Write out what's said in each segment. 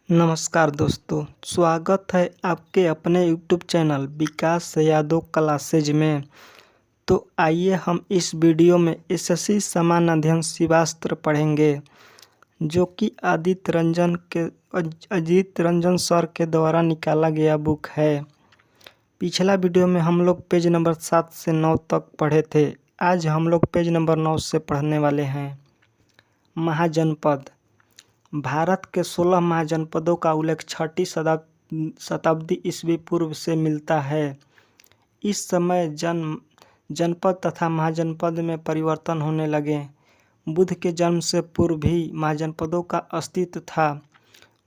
नमस्कार दोस्तों, स्वागत है आपके अपने यूट्यूब चैनल विकास यादव क्लासेज में। तो आइए हम इस वीडियो में एसएससी सामान्य अध्ययन शिवास्त्र पढ़ेंगे, जो कि अजीत रंजन सर के द्वारा निकाला गया बुक है। पिछला वीडियो में हम लोग पेज नंबर 7 से 9 तक पढ़े थे। आज हम लोग पेज नंबर 9 से पढ़ने वाले हैं। महाजनपद। भारत के 16 महाजनपदों का उल्लेख 6ठी शताब्दी ईस्वी पूर्व से मिलता है। इस समय जनपद तथा महाजनपद में परिवर्तन होने लगे। बुद्ध के जन्म से पूर्व भी महाजनपदों का अस्तित्व था।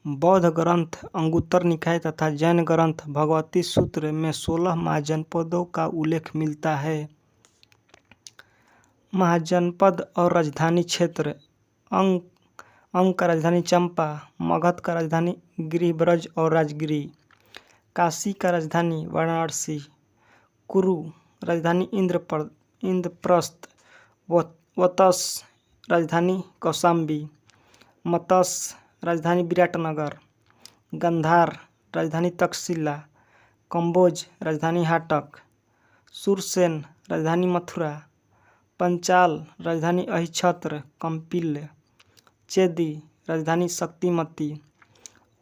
बौद्ध ग्रंथ अंगुत्तर निकाय तथा जैन ग्रंथ भगवती सूत्र में 16 महाजनपदों का उल्लेख मिलता है। महाजनपद और राजधानी क्षेत्र। अंग का राजधानी चंपा, मगध का राजधानी गिरिब्रज और राजगिरी, काशी का राजधानी वाराणसी, कुरु राजधानी इंद्रप्रस्थ, वत्स राजधानी कौशाम्बी, मत्स्य राजधानी विराटनगर, गांधार राजधानी तक्षशिला, कंबोज राजधानी हाटक, सुरसेन राजधानी मथुरा, पंचाल राजधानी अहिच्छत्र कंपिल, चेदी राजधानी शक्तिमती,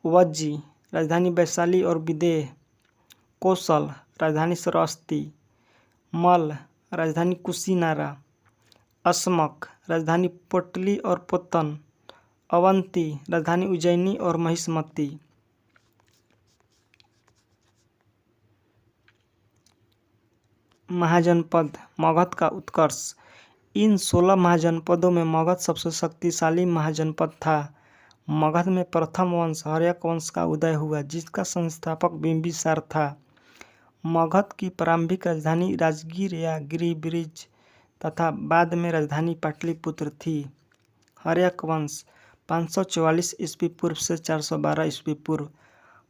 वज्जी राजधानी वैशाली और विदेह, कौशल राजधानी श्रावस्ती, मल राजधानी कुशीनारा, अस्मक राजधानी पोटली और पोतन, अवंती राजधानी उज्जैनी और महिष्मती। महाजनपद। मगध का उत्कर्ष। इन 16 महाजनपदों में मगध सबसे शक्तिशाली महाजनपद था। मगध में प्रथम वंश हर्यक वंश का उदय हुआ, जिसका संस्थापक बिंबिसार था। मगध की प्रारंभिक राजधानी राजगीर या गिरिब्रिज तथा बाद में राजधानी पाटलिपुत्र थी। हर्यक वंश 544 ईस्वी पूर्व से 412 ईस्वी पूर्व।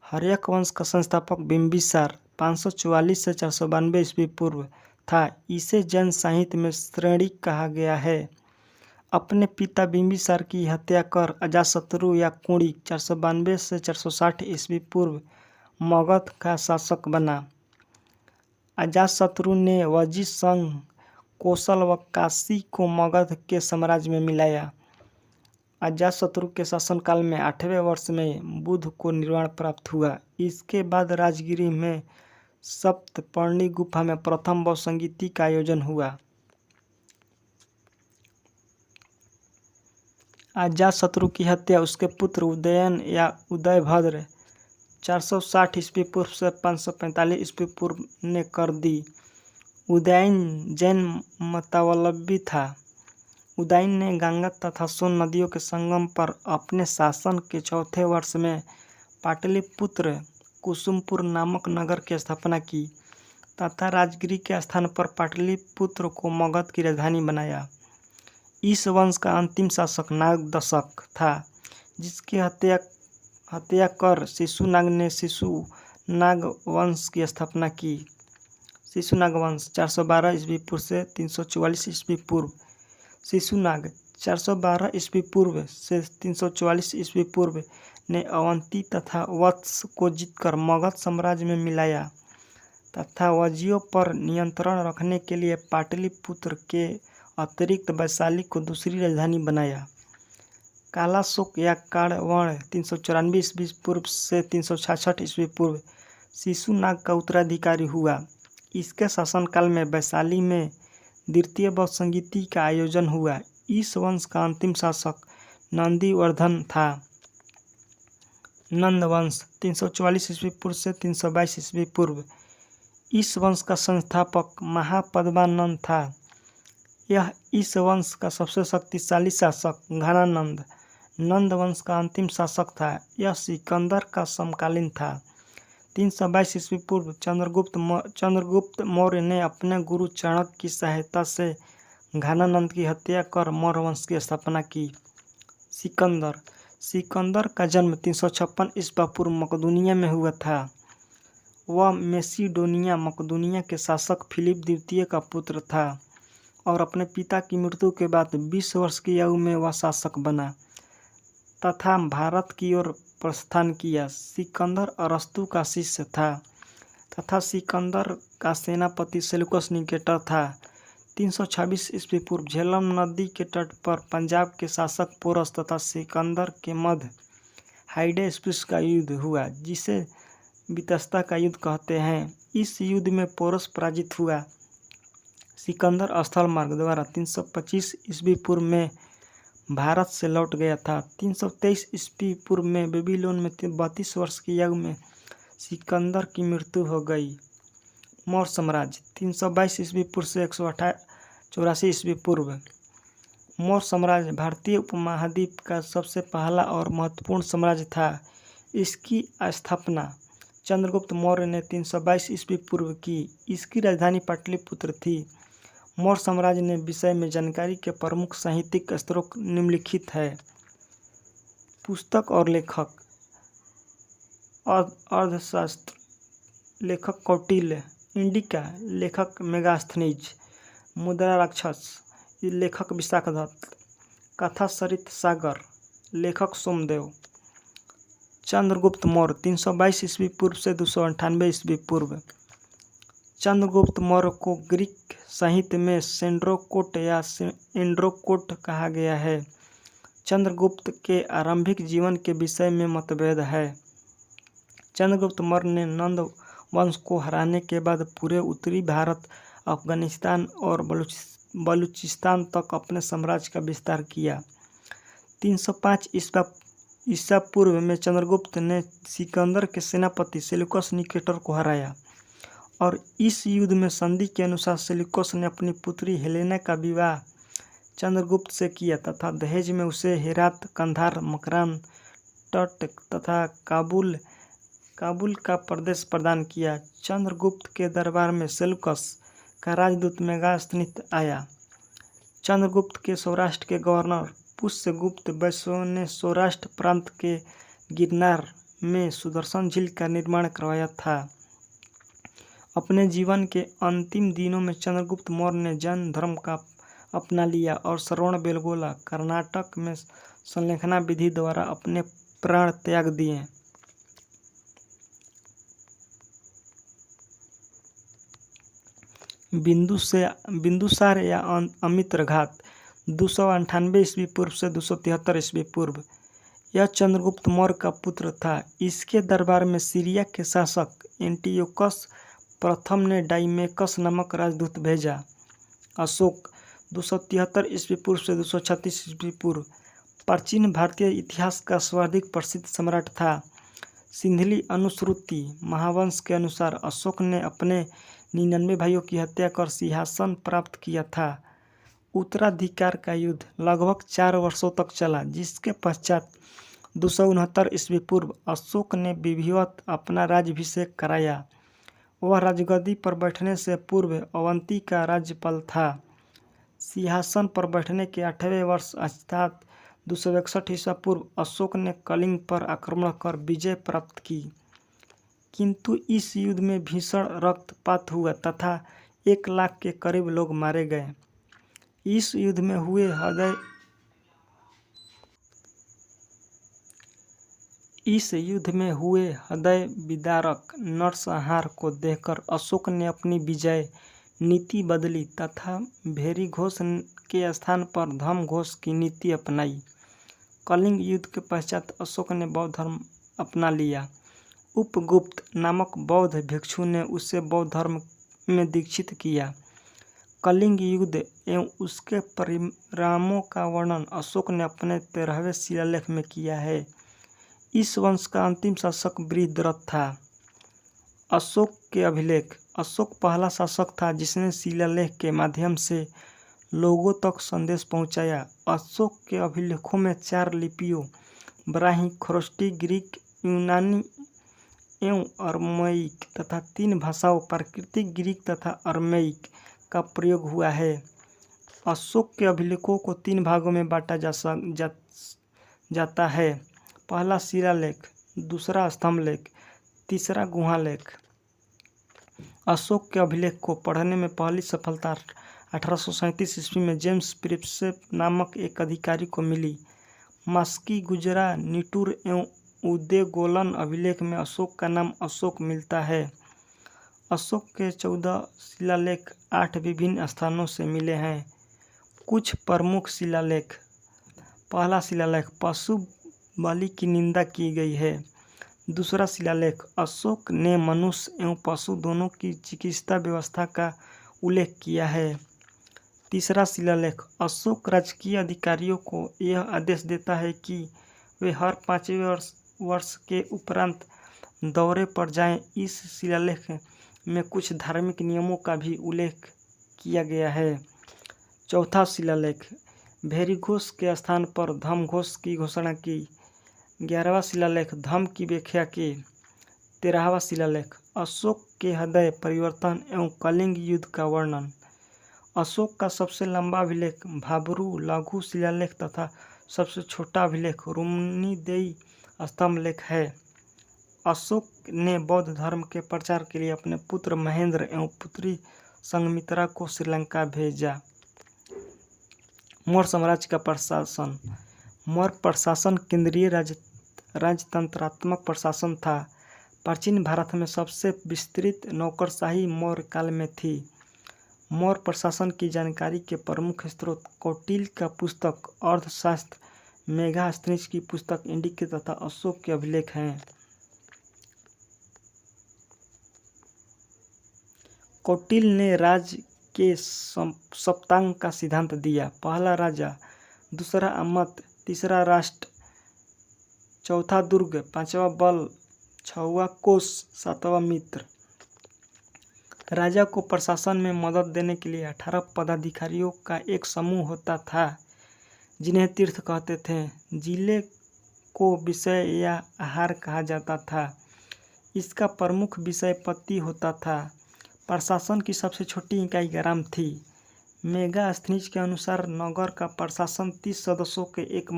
हर्यक वंश का संस्थापक बिंबिसार 544 से 492 ईस्वी पूर्व था। इसे जैन साहित्य में श्रेणी कहा गया है। अपने पिता बिंबिसार की हत्या कर अजातशत्रु या कुंडी 492 से 460 ईस्वी पूर्व मगध का शासक बना। अजातशत्रु ने वज्जी संघ, कौशल व काशी को मगध के साम्राज्य में मिलाया। अजातशत्रु के शासनकाल में 8वें वर्ष में बुद्ध को निर्वाण प्राप्त हुआ। इसके बाद राजगिरी में सप्तपर्णी गुफा में प्रथम बौद्ध संगीति का आयोजन हुआ। अजातशत्रु की हत्या उसके पुत्र उदयन या उदयभद्र 460 ईस्वी पूर्व से 545 ईस्वी पूर्व ने कर दी। उदयन जैन मतावलंबी था। उदयन ने गंगा तथा सोन नदियों के संगम पर अपने शासन के चौथे वर्ष में पाटलिपुत्र कुसुमपुर नामक नगर की स्थापना की तथा राजगिरी के स्थान पर पाटलिपुत्र को मगध की राजधानी बनाया। इस वंश का अंतिम शासक नागदशक था, जिसकी हत्या कर शिशुनाग ने शिशुनाग वंश की स्थापना की। शिशुनाग वंश 412 ईस्वी पूर्व से 344 ईस्वी पूर्व। शिशुनाग 412 ईस्वी पूर्व से 344 ईस्वी पूर्व ने अवंती तथा वत्स को जीतकर मगध साम्राज्य में मिलाया तथा वज्जियों पर नियंत्रण रखने के लिए पाटलिपुत्र के अतिरिक्त वैशाली को दूसरी राजधानी बनाया। कालाशोक या काणवर्ण 394 ईस्वी पूर्व से 366 ईस्वी पूर्व शिशुनाग का उत्तराधिकारी हुआ। इसके शासनकाल में वैशाली में द्वितीय बौद्ध संगीति का आयोजन हुआ। इस वंश का अंतिम शासक नंदीवर्धन था। नंद वंश 344 ईस्वी पूर्व से 322 ईस्वी पूर्व। इस वंश का संस्थापक महापद्मानंद था। यह इस वंश का सबसे शक्तिशाली शासक घनानंद नंद वंश का अंतिम शासक था। यह सिकंदर का समकालीन था। 322 ईस्वी पूर्व चंद्रगुप्त मौर्य ने अपने गुरु चाणक्य की सहायता से घनानंद की हत्या कर मौर्य वंश की स्थापना की। सिकंदर का जन्म 356 ईस्वी पूर्व मकदूनिया में हुआ था। वह मेसिडोनिया मकदूनिया के शासक फिलिप द्वितीय का पुत्र था और अपने पिता की मृत्यु के बाद 20 वर्ष की आयु में वह शासक बना। तथा भारत की ओर प्रस्थान किया। सिकंदर अरस्तु का शिष्य था तथा सिकंदर का सेनापति सेल्यूकस निकेटर था। 326 ईस्वी पूर्व झेलम नदी के तट पर पंजाब के शासक पोरस तथा सिकंदर के मध्य हाइडेस्पिस का युद्ध हुआ, जिसे वितस्ता का युद्ध कहते हैं। इस युद्ध में पोरस पराजित हुआ। सिकंदर स्थल मार्ग द्वारा 325 ईस्वी पूर्व में भारत से लौट गया था। 323 ईस्वी पूर्व में बेबीलोन में 32 वर्ष की आयु में सिकंदर की मृत्यु हो गई। मौर्य साम्राज्य 322 ईस्वी पूर्व से 184 ईस्वी पूर्व। मौर्य साम्राज्य भारतीय उपमहाद्वीप का सबसे पहला और महत्वपूर्ण साम्राज्य था। इसकी स्थापना चंद्रगुप्त मौर्य ने 322 ईस्वी पूर्व की। इसकी राजधानी पाटलिपुत्र थी। मौर्य साम्राज्य ने विषय में जानकारी के प्रमुख साहित्यिक स्रोत निम्नलिखित है। पुस्तक और लेखक: अर्थशास्त्र लेखक कौटिल्य, इंडिका लेखक मेगास्थनीज, मुद्रा राक्षस लेखक विशाखदत्त, कथा सरित सागर लेखक सोमदेव। चंद्रगुप्त मौर्य 322 ईस्वी पूर्व से 298 ईस्वी पूर्व। चंद्रगुप्त मौर्य को ग्रीक साहित्य में सेंड्रोकोट या एंड्रोकोट कहा गया है। चंद्रगुप्त के आरंभिक जीवन के विषय में मतभेद है। चंद्रगुप्त मौर्य ने नंद वंश को हराने के बाद पूरे उत्तरी भारत, अफगानिस्तान और बलूचिस्तान तक अपने साम्राज्य का विस्तार किया। 305 ईसा पूर्व में चंद्रगुप्त ने सिकंदर के सेनापति सेल्यूकस निकेटर को हराया और इस युद्ध में संधि के अनुसार सेल्यूकस ने अपनी पुत्री हेलेना का विवाह चंद्रगुप्त से किया तथा दहेज में उसे हेरात, कंधार, मकरान तट तथा काबुल का प्रदेश प्रदान किया। चंद्रगुप्त के दरबार में सेल्यूकस का राजदूत मेगास्थनीज आया। चंद्रगुप्त के सौराष्ट्र के गवर्नर पुष्यगुप्त वैश्य ने सौराष्ट्र प्रांत के गिरनार में सुदर्शन झील का निर्माण करवाया था। अपने जीवन के अंतिम दिनों में चंद्रगुप्त मौर्य ने जैन धर्म का अपना लिया और श्रवणबेलगोला, कर्नाटक में संलेखना विधि द्वारा अपने प्राण त्याग दिए। बिंदुसार या अमित्रघात 298 ईस्वी पूर्व से 273 ईस्वी पूर्व। यह चंद्रगुप्त मौर्य का पुत्र था। इसके दरबार में सीरिया के शासक एंटियोकस प्रथम ने डाइमेकस नामक राजदूत भेजा। अशोक 273 ईस्वी पूर्व से 236 ईस्वी पूर्व प्राचीन भारतीय इतिहास का सर्वाधिक प्रसिद्ध सम्राट था। सिंधली अनुश्रुति महावंश के अनुसार अशोक ने अपने 99 भाइयों की हत्या कर सिंहासन प्राप्त किया था। उत्तराधिकार का युद्ध लगभग 4 वर्षों तक चला, जिसके पश्चात 269 ईस्वी पूर्व अशोक ने विधिवत अपना राज्याभिषेक कराया। वह राजगद्दी पर बैठने से पूर्व अवंती का राज्यपाल था। सिंहासन पर बैठने के 8वें वर्ष अर्थात 261 ईसा पूर्व अशोक ने कलिंग पर आक्रमण कर विजय प्राप्त की, किंतु इस युद्ध में भीषण रक्तपात हुआ तथा 1 लाख के करीब लोग मारे गए। इस युद्ध में हुए हृदय विदारक नरसंहार को देखकर अशोक ने अपनी विजय नीति बदली तथा भेरी घोष के स्थान पर धम घोष की नीति अपनाई। कलिंग युद्ध के पश्चात अशोक ने बौद्ध धर्म अपना लिया। उपगुप्त नामक बौद्ध भिक्षु ने उसे बौद्ध धर्म में दीक्षित किया। कलिंग युद्ध एवं उसके परिणामों का वर्णन अशोक ने अपने 13वें शिलालेख में किया है। इस वंश का अंतिम शासक बृहद्रथ था। अशोक के अभिलेख: अशोक पहला शासक था जिसने शिलालेख के माध्यम से लोगों तक संदेश पहुंचाया। अशोक के अभिलेखों में 4 लिपियों ब्राह्मी, खरोष्टी, ग्रीक, यूनानी एवं अरमैक तथा 3 भाषाओं प्राकृतिक ग्रीक तथा अरमैक का प्रयोग हुआ है। अशोक के अभिलेखों को 3 भागों में बांटा जाता है। पहला शिलालेख, दूसरा स्तंभलेख, तीसरा गुहालेख। अशोक के अभिलेख को पढ़ने में पहली सफलता 1837 ईस्वी में जेम्स प्रिंसेप नामक एक अधिकारी को मिली। मास्की गुजरा निटूर एवं उदेगोलन अभिलेख में अशोक का नाम अशोक मिलता है। अशोक के 14 शिलालेख 8 विभिन्न स्थानों से मिले हैं। कुछ प्रमुख शिलालेख। पहला शिलालेख पशु बलि की निंदा की गई है। दूसरा शिलालेख अशोक ने मनुष्य एवं पशु दोनों की चिकित्सा व्यवस्था का उल्लेख किया है। तीसरा शिलालेख अशोक राजकीय अधिकारियों को यह आदेश देता है कि वे हर 5वें वर्ष के उपरांत दौरे पर जाएं। इस शिलालेख में कुछ धार्मिक नियमों का भी उल्लेख किया गया है। चौथा शिलालेख भेरीघोष के स्थान पर धर्मघोष की घोषणा की। 11वां शिलालेख धम्म की व्याख्या की। 13वां शिलालेख अशोक के हृदय परिवर्तन एवं कलिंग युद्ध का वर्णन। अशोक का सबसे लंबा अभिलेख भाबरू लघु शिलालेख तथा सबसे छोटा अभिलेख रुम्नीदेई स्तंभलेख है। अशोक ने बौद्ध धर्म के प्रचार के लिए अपने पुत्र महेंद्र एवं पुत्री संघमित्रा को श्रीलंका भेजा। मौर्य साम्राज्य का प्रशासन। मौर्य प्रशासन केंद्रीय राजतंत्रात्मक प्रशासन था। प्राचीन भारत में सबसे विस्तृत नौकरशाही मौर्य काल में थी। मौर्य प्रशासन की जानकारी के प्रमुख स्रोत कौटिल्य का पुस्तक अर्थशास्त्र, मेगास्थनीज की पुस्तक इंडिके तथा अशोक के अभिलेख हैं। कौटिल्य ने राज्य के सप्तांग का सिद्धांत दिया। पहला राजा, दूसरा अमत, तीसरा राष्ट्र, चौथा दुर्ग, पांचवा बल, छठवां कोष, सातवां मित्र। राजा को प्रशासन में मदद देने के लिए 18 पदाधिकारियों का एक समूह होता था जिन्हें तीर्थ कहते थे। जिले को विषय या आहार कहा जाता था। इसका प्रमुख विषय पति होता था। प्रशासन की सबसे छोटी इकाई ग्राम थी। मेगास्थनीज के अनुसार नगर का प्रशासन 30 सदस्यों के एक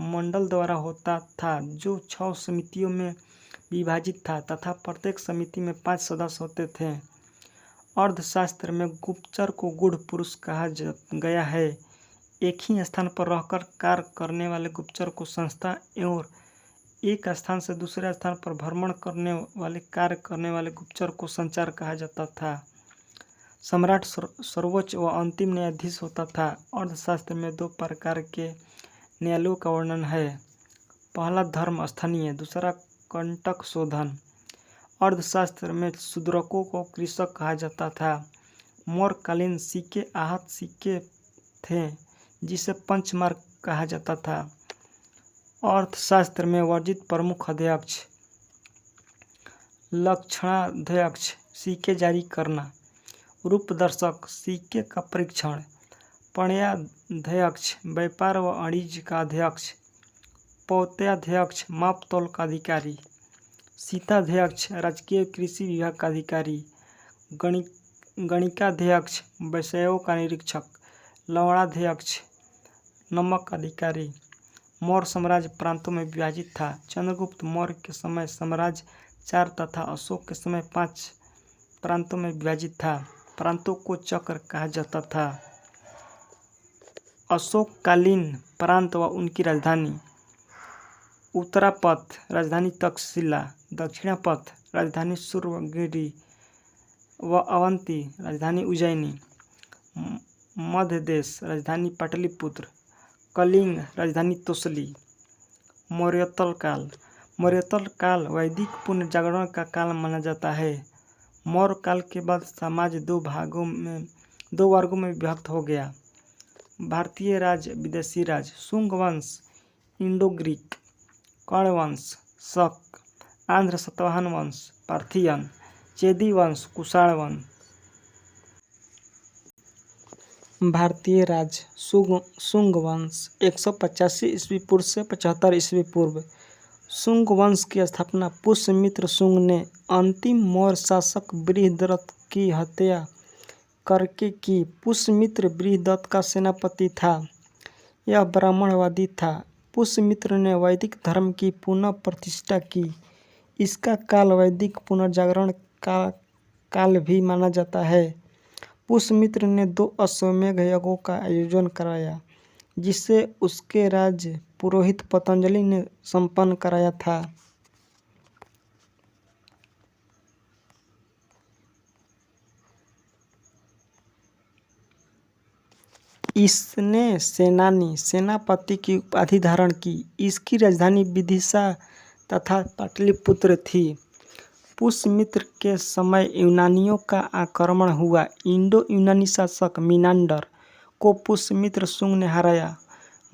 मंडल द्वारा होता था जो 6 समितियों में विभाजित था तथा प्रत्येक समिति में 5 सदस्य होते थे। अर्थशास्त्र में गुप्तचर को गूढ़ पुरुष कहा गया है। एक ही स्थान पर रहकर कार्य करने वाले गुप्तचर को संस्था एवं एक स्थान से दूसरे स्थान पर भ्रमण करने वाले कार्य करने वाले गुप्तचर को संचार कहा जाता था। सम्राट सर्वोच्च व अंतिम न्यायाधीश होता था। अर्थशास्त्र में 2 प्रकार के न्यायालयों का वर्णन है। पहला धर्म स्थानीय, दूसरा कंटक शोधन। अर्थशास्त्र में शूद्रकों को कृषक कहा जाता था। मौर्यकालीन सिक्के आहत सिक्के थे जिसे पंचमार्क कहा जाता था। अर्थशास्त्र में वर्जित प्रमुख अध्यक्ष, लक्षणाध्यक्ष सिक्के जारी करना, रूपदर्शक सिक्के का परीक्षण, पणयाध्यक्ष व्यापार व वाणिज्य का अध्यक्ष, पौत्याध्यक्ष माप तौल का अधिकारी, शीताध्यक्ष राजकीय कृषि विभाग का अधिकारी, गणिकाध्यक्ष विषयों का निरीक्षक, लवणाध्यक्ष नमक अधिकारी। मौर्य साम्राज्य प्रांतों में विभाजित था। चंद्रगुप्त मौर्य के समय साम्राज्य 4 तथा अशोक के समय 5 प्रांतों में विभाजित था। प्रांतों को चक्र कहा जाता था। अशोककालीन प्रांत व उनकी राजधानी। उत्तरापथ राजधानी तक्षशिला, दक्षिणापथ राजधानी सूर्यगिरि व अवंती राजधानी उज्जैनी, मध्य देश राजधानी पाटलिपुत्र, कलिंग राजधानी तोसली। मौर्योत्तर काल। मौर्योत्तर काल वैदिक पुनर्जागरण का काल माना जाता है। मौर्य काल के बाद समाज 2 वर्गों में विभक्त हो गया। भारतीय राज, विदेशी राज। शुंग वंश इंडो ग्रीक, कर्ण वंश शक, आंध्र सातवाहन वंश पार्थियन, चेदी वंश कुषाण वंश। भारतीय राज शुंग वंश 185 ईस्वी पूर्व से 75 ईस्वी पूर्व। शुंग वंश की स्थापना पुष्यमित्र शुंग ने अंतिम मौर्य शासक बृहद्रथ की हत्या करके की। पुष्यमित्र बृहद्रथ का सेनापति था। यह ब्राह्मणवादी था। पुष्यमित्र ने वैदिक धर्म की पुनः प्रतिष्ठा की। इसका काल वैदिक पुनर्जागरण का काल भी माना जाता है। पुष्यमित्र ने 2 अश्वमेध यज्ञों का आयोजन कराया जिसे उसके राज्य पुरोहित पतंजलि ने संपन्न कराया था। इसने सेनापति की उपाधि धारण की। इसकी राजधानी विदिशा तथा पाटलिपुत्र थी। पुष्यमित्र के समय यूनानियों का आक्रमण हुआ। इंडो यूनानी शासक मिनांडर को पुष्यमित्र शुंग ने हराया।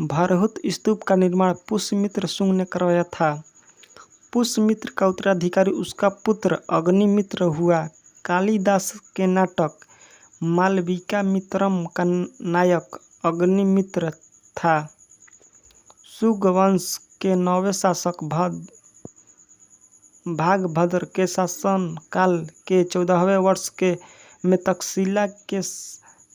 भरहुत स्तूप का निर्माण पुष्यमित्र शुंग ने करवाया था। पुष्यमित्र का उत्तराधिकारी उसका पुत्र अग्निमित्र हुआ। कालिदास के नाटक मालविकामित्रम का नायक अग्निमित्र था। सुगवंश के 9वें शासक भागभद्र के शासन काल के 14वें वर्ष में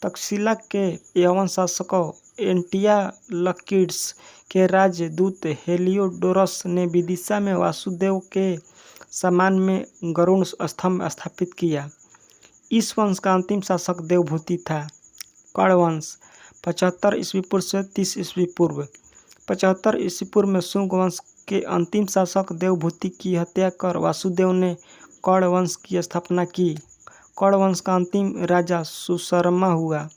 तक्षशिला के यवन शासकों एंटियालकिड्स के राजदूत हेलियोडोरस ने विदिशा में वासुदेव के सम्मान में गरुड़ स्तंभ स्थापित किया। इस वंश का अंतिम शासक देवभूति था। कर्ण वंश 75 ईस्वी पूर्व से 30 ईस्वी पूर्व। 75 ईस्वी पूर्व में शुंग वंश के अंतिम शासक देवभूति की हत्या कर वासुदेव ने कर्ण वंश की स्थापना की। कर्ण वंश का अंतिम राजा सुशर्मा हुआ।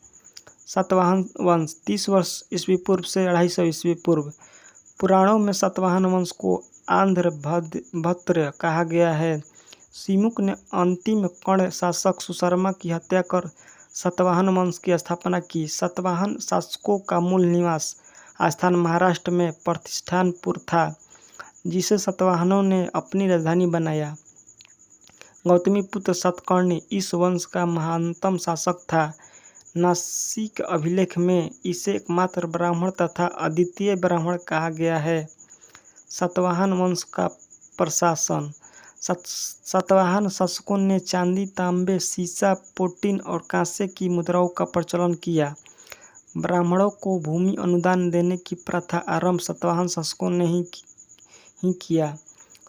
सातवाहन वंश 30 वर्ष ईस्वी पूर्व से 250 ईस्वी पूर्व। पुराणों में सातवाहन वंश को आंध्रभद्र कहा गया है। सिमुक ने अंतिम कर्ण शासक सुशर्मा की हत्या कर सातवाहन वंश की स्थापना की। सातवाहन शासकों का मूल निवास स्थान महाराष्ट्र में प्रतिष्ठानपुर था, जिसे सातवाहनों ने अपनी राजधानी बनाया। गौतमीपुत्र सातकर्णी इस वंश का महानतम शासक था। नासिक अभिलेख में इसे एकमात्र ब्राह्मण तथा अद्वितीय ब्राह्मण कहा गया है। सातवाहन वंश का प्रशासन सातवाहन शासकों ने चांदी, तांबे, सीसा, पोटीन और कांसे की मुद्राओं का प्रचलन किया। ब्राह्मणों को भूमि अनुदान देने की प्रथा आरंभ सातवाहन शासकों ने ही किया।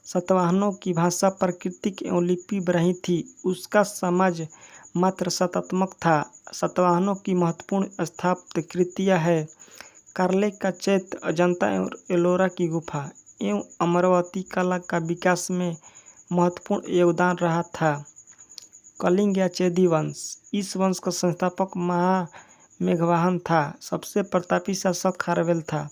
सातवाहनों की भाषा प्राकृतिक एवं लिपि ब्राह्मी थी। उसका समाज मात्र सतात्मक था। सातवाहनों की महत्वपूर्ण स्थापत्य कृतियाँ हैं कार्ले का चैत्य, अजंता एवं एलोरा की गुफा एवं अमरावती कला का विकास में महत्वपूर्ण योगदान रहा था। कलिंग या चेदी वंश इस वंश का संस्थापक महामेघवाहन था। सबसे प्रतापी शासक खारवेल था।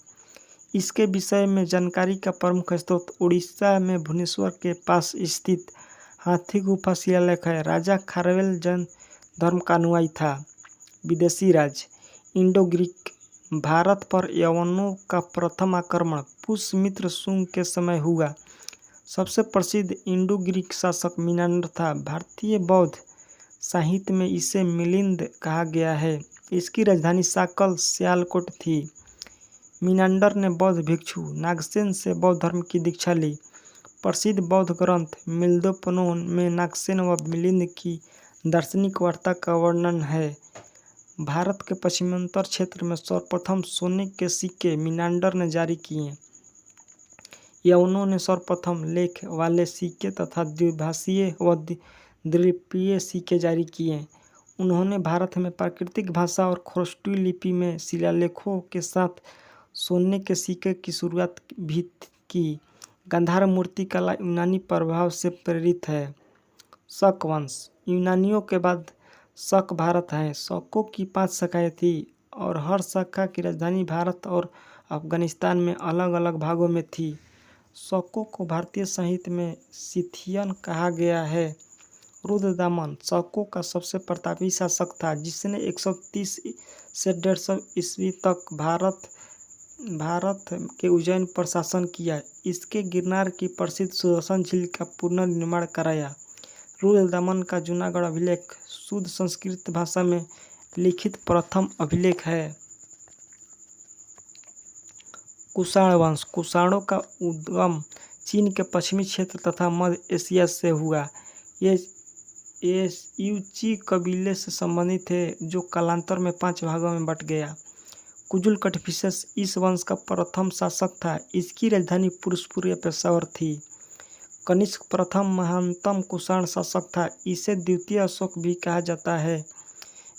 इसके विषय में जानकारी का प्रमुख स्रोत उड़ीसा में भुवनेश्वर के पास स्थित हाथी गुफा शिलालेख है। राजा खारवेल जैन धर्म का अनुयायी था। विदेशी राज इंडो ग्रीक भारत पर यवनों का प्रथम आक्रमण पुष्यमित्र शुंग के समय हुआ। सबसे प्रसिद्ध इंडो ग्रीक शासक मिनांडर था। भारतीय बौद्ध साहित्य में इसे मिलिंद कहा गया है। इसकी राजधानी साकल सियालकोट थी। मिनांडर ने बौद्ध भिक्षु नागसेन से बौद्ध धर्म की दीक्षा ली। प्रसिद्ध बौद्ध ग्रंथ मिल्दोपनोन में नागसेन व मिलिंद की दार्शनिक वार्ता का वर्णन है। भारत के पश्चिमांचल क्षेत्र में सर्वप्रथम सोने के सिक्के मिनांडर ने जारी किए। यवनों ने सर्वप्रथम लेख वाले सिक्के तथा द्विभाषीय व द्विलिपीय सिक्के जारी किए। उन्होंने भारत में प्राकृतिक भाषा और ख्रोष्टी लिपि में शिलालेखों के साथ सोने के सिक्के की शुरुआत भी की। गांधार मूर्ति कला यूनानी प्रभाव से प्रेरित है। शक वंश यूनानियों के बाद शक भारत है। शकों की 5 शाखाएं थी और हर शाखा की राजधानी भारत और अफगानिस्तान में अलग अलग भागों में थी। शकों को भारतीय साहित्य में सिथियन कहा गया है। रुद्रदामन शकों का सबसे प्रतापी शासक था, जिसने 130 से 150 ईस्वी तक भारत के उज्जैन पर शासन किया। इसके गिरनार की प्रसिद्ध सुदर्शन झील का पुनर्निर्माण कराया। रुद्रदामन का जूनागढ़ अभिलेख शुद्ध संस्कृत भाषा में लिखित प्रथम अभिलेख है। कुषाण वंश कुषाणों का उद्गम चीन के पश्चिमी क्षेत्र तथा मध्य एशिया से हुआ। ये युची कबीले से संबंधित है, जो कालांतर में 5 भागों में बट गया। कुजुल कटफिसस इस वंश का प्रथम शासक था। इसकी राजधानी पुरुषपुर या पेशावर थी। कनिष्क प्रथम महानतम कुषाण शासक था। इसे द्वितीय अशोक भी कहा जाता है।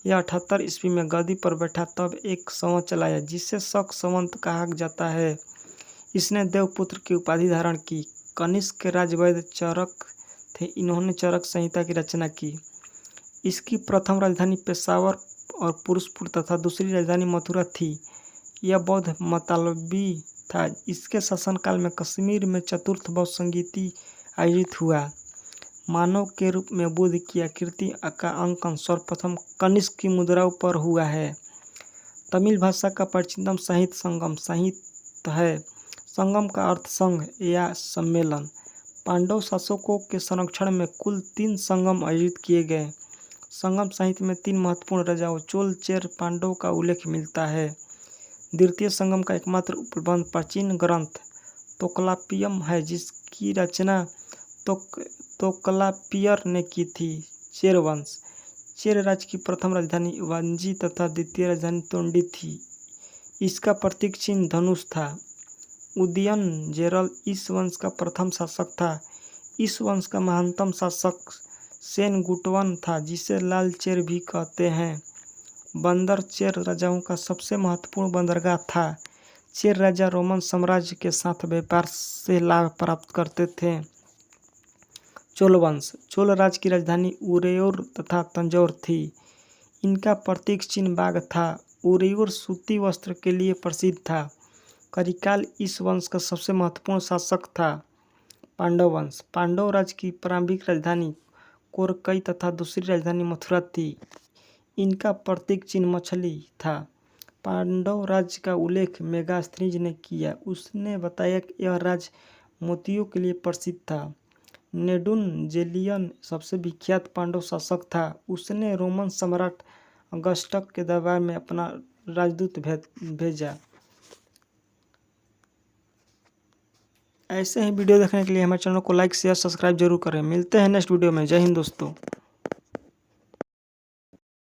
यह 78 ईस्वी में गद्दी पर बैठा, तब एक संवत चलाया जिसे शक संवत कहा जाता है। इसने देवपुत्र की उपाधि धारण की। कनिष्क के राजवैद्य चरक थे, इन्होंने चरक संहिता की रचना की। इसकी प्रथम राजधानी पेशावर और पुरुषपुर तथा दूसरी राजधानी मथुरा थी। यह बौद्ध मतलबी था। इसके शासनकाल में कश्मीर में चतुर्थ बौद्ध संगीति आयोजित हुआ। मानव के रूप में बुद्ध की आकृति का अंकन सर्वप्रथम कनिष्क की मुद्राओं पर हुआ है। तमिल भाषा का प्राचीनतम साहित्य संगम साहित्य है। संगम का अर्थ संघ या सम्मेलन। पांडव शासकों के संरक्षण में कुल 3 संगम आयोजित किए गए। संगम साहित्य में 3 महत्वपूर्ण राजाओं चोल, चेर, पांडव का उल्लेख मिलता है। द्वितीय संगम का एकमात्र उपबंध प्राचीन ग्रंथ तोकलापियम है, जिसकी रचना तोकलापियर ने की थी। चेर वंश। चेर राज्य की प्रथम राजधानी वांजी तथा द्वितीय राजधानी तोंडी थी। इसका प्रतीक चिन्ह धनुष था। उदयन जेरल इस वंश का प्रथम शासक था। इस वंश का महानतम शासक सेन गुटवन था, जिसे लाल चेर भी कहते हैं। बंदर चेर राजाओं का सबसे महत्वपूर्ण बंदरगाह था। चेर राजा रोमन साम्राज्य के साथ व्यापार से लाभ प्राप्त करते थे। चोल वंश। चोल राज्य की राजधानी उरेयूर तथा तंजौर थी। इनका प्रतीक चिन्ह बाघ था। उरेयूर सूती वस्त्र के लिए प्रसिद्ध था। करिकाल इस वंश का सबसे महत्वपूर्ण शासक था। पांडव वंश। पांडव राज्य की प्रारंभिक राजधानी कोरकई तथा दूसरी राजधानी मथुरा थी। इनका प्रतीक चिन्ह मछली था। पांडव राज्य का उल्लेख मेगास्थनीज ने किया। उसने बताया कि यह राज्य मोतियों के लिए प्रसिद्ध था। नेडुन जेलियन सबसे विख्यात पांडव शासक था। उसने रोमन सम्राट अगस्टस के दरबार में अपना राजदूत भेजा। ऐसे ही वीडियो देखने के लिए हमारे चैनल को लाइक शेयर सब्सक्राइब जरूर करें। मिलते हैं नेक्स्ट वीडियो में। जय हिंद दोस्तों।